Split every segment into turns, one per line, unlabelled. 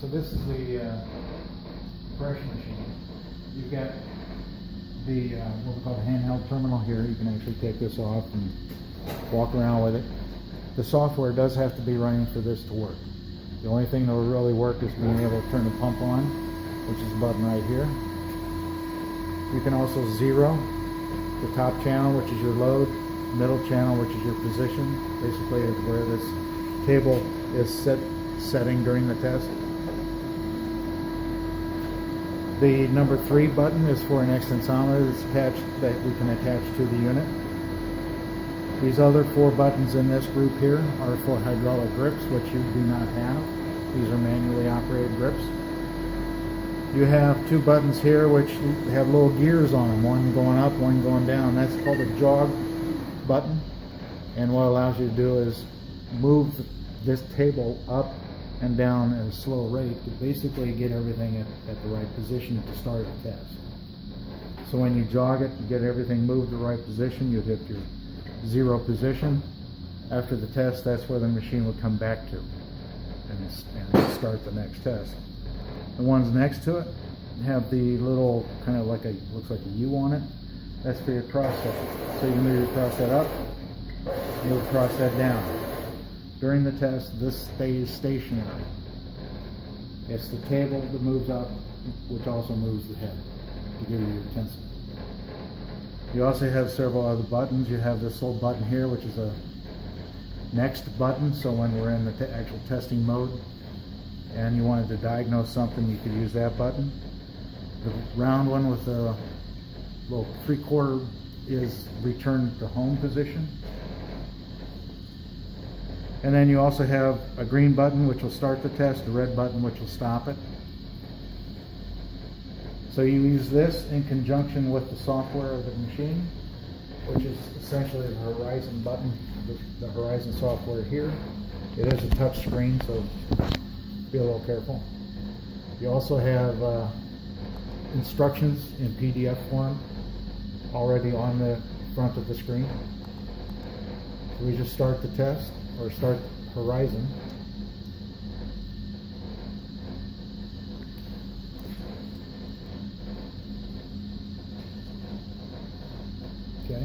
So this is the pressure machine. You've got the what we call the handheld terminal here. You can actually take this off and walk around with it. The software does have to be running for this to work. The only thing that will really work is being able to turn the pump on, which is the button right here. You can also zero the top channel, which is your load, middle channel, which is your position, basically where this cable is setting during the test. The number 3 button is for an extensometer that's attached, that we can attach to the unit. These other 4 buttons in this group here are for hydraulic grips, which you do not have. These are manually operated grips. You have 2 buttons here which have little gears on them, one going up, one going down. That's called a jog button, and what it allows you to do is move this table up and down at a slow rate to basically get everything at the right position to start the test. So when you jog it, you get everything moved to the right position, you hit your 0 position. After the test, that's where the machine will come back to and start the next test. The ones next to it have the little kind of like looks like a U on it. That's for your cross set. So you move your cross set up, move cross set down. During the test, this stays stationary. It's the table that moves up, which also moves the head to give you your tensor. You also have several other buttons. You have this little button here, which is a next button. So when we're in the actual testing mode and you wanted to diagnose something, you could use that button. The round one with the little 3/4 is return to home position. And then you also have a green button which will start the test, a red button which will stop it. So you use this in conjunction with the software of the machine, which is essentially the Horizon button, the Horizon software here. It is a touch screen, so be a little careful. You also have instructions in PDF form already on the front of the screen. So we just start the test, or start Horizon. Okay.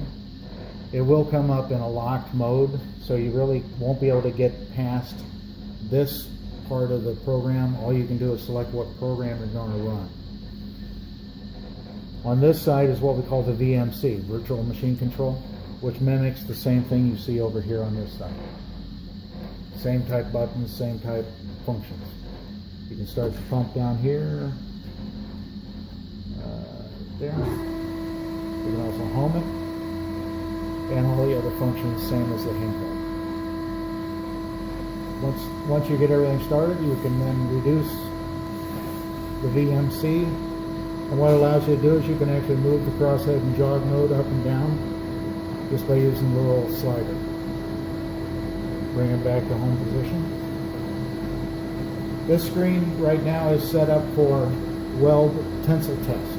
It will come up in a locked mode, so you really won't be able to get past this part of the program. All you can do is select what program you're going to run. On this side is what we call the VMC, Virtual Machine Control, which mimics the same thing you see over here on this side. Same type buttons, same type functions. You can start the pump down here, there. You can also home it, and all the other functions same as the handheld. Once you get everything started, you can then reduce the VMC, and what it allows you to do is you can actually move the crosshead and jog mode up and down just by using the little slider. Bring it back to home position. This screen right now is set up for weld tensile test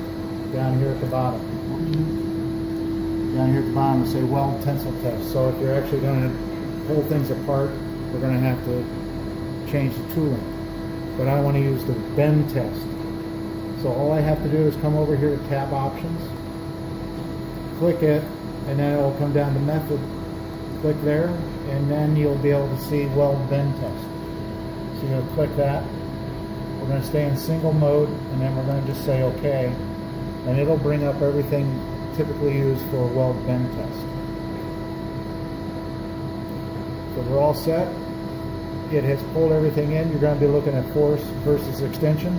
down here at the bottom. Down here at the bottom, we say weld tensile test. So if you're actually going to pull things apart, we're going to have to change the tooling. But I want to use the bend test. So all I have to do is come over here to tab options, click it, and then it will come down to method. Click there, and then you'll be able to see weld bend test. So you're going to click that. We're going to stay in single mode, and then we're going to just say OK, and it'll bring up everything typically used for a weld bend test. So we're all set. It has pulled everything in. You're going to be looking at force versus extension.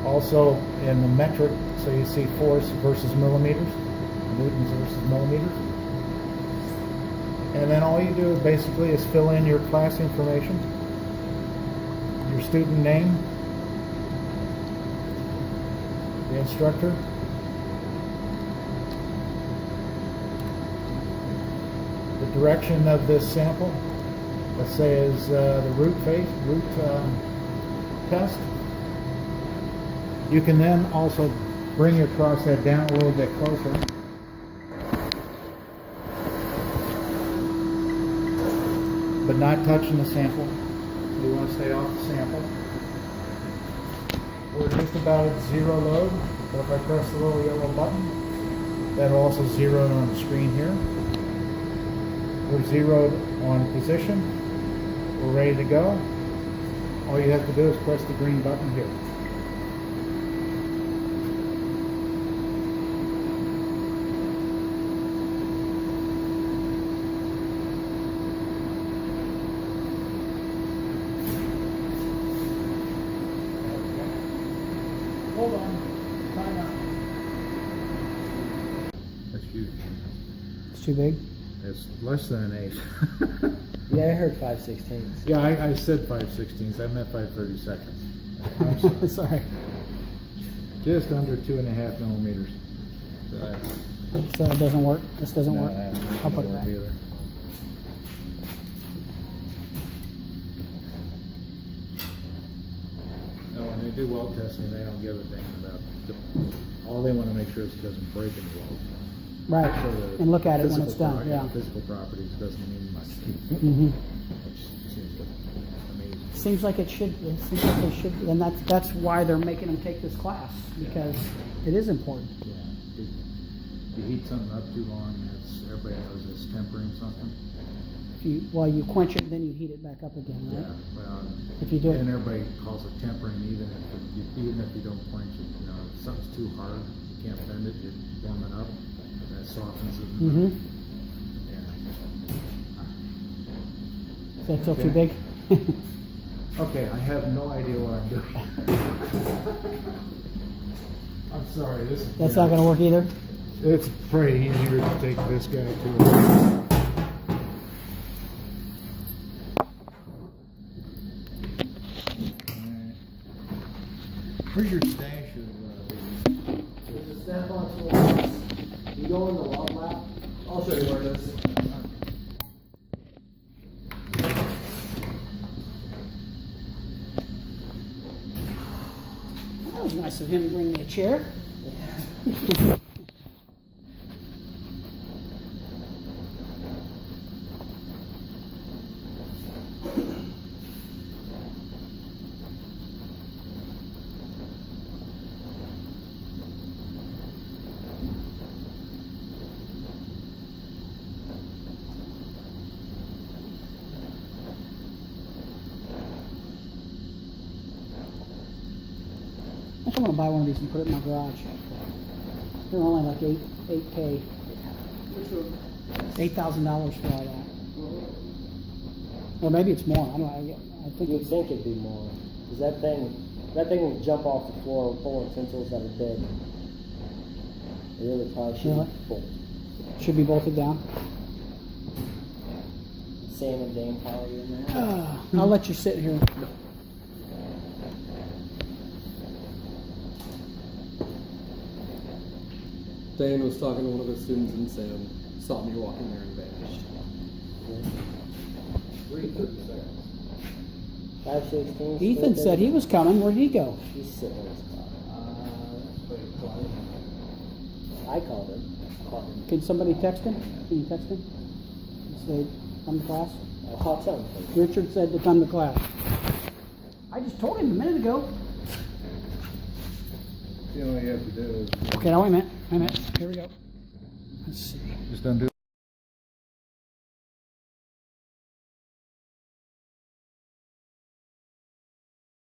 Also in the metric, so you see force versus millimeters, newtons versus millimeters. And then all you do basically is fill in your class information, your student name, the instructor, the direction of this sample, let's say is the root test. You can then also bring your crosshead down a little bit closer. But not touching the sample. So you want to stay off the sample. We're just about at zero load. So if I press the little yellow button, that'll also zero it on the screen here. We're zeroed on position. We're ready to go. All you have to do is press the green button here. Hold on. Time out. That's huge.
It's too big?
It's less than an eighth.
Yeah, I heard 5/16.
Yeah, I said 5/16. I meant 5/32. I'm sorry.
Sorry.
Just under 2.5 millimeters.
So it doesn't work? This doesn't
No,
work?
that
I'll
doesn't
put it
work
back.
either. No, when they do weld testing, they don't give a thing about all they want to make sure is it doesn't break in the weld.
Right,
So the
and look at it when
physical
it's done,
property-
yeah.
Physical properties doesn't mean much.
Mm-hmm.
Which seems amazing.
Seems like it should, it seems like they should, and that's why they're making them take this class, because it is important.
Yeah. If you heat something up too long, everybody knows it's tempering something.
Well, you quench it, then you heat it back up again, right?
Yeah, well,
If you do it.
and everybody calls it tempering, even if you don't quench it. You know, if something's too hard, you can't bend it. You warm it up, and that softens it.
Mm-hmm.
Yeah.
Is that still
Okay.
too big?
Okay, I have no idea what I'm doing. I'm sorry. This is.
That's not gonna work either?
It's pretty easier to take this guy too. Where's your stash of
There's a snap on tool. You go in the long lap. I'll show you where it is.
That was nice of him to bring me a chair. I think I'm gonna buy one of these and put it in my garage. They're only like $8K. $8,000 for all that. Or maybe it's more. I don't know. I think
You'd
it's.
think it'd be more. Because that thing will jump off the floor pulling tensils that are dead. It really probably should
Really?
be bolt.
Should be bolted down.
Sam and Dane probably in there.
I'll let you sit here.
Dan was talking to one of his students and Sam saw me walking there and vanished.
5/16.
Ethan said he was coming. Where'd he go?
He's sitting in his car. I called him.
Can somebody text him? Can you text him? Say, come to class?
I'll tell him.
Richard said to come to class. I just told him a minute ago.
You know what you have to do is
Okay, now wait a minute. Wait a minute. Here we go. Let's see.
just undo.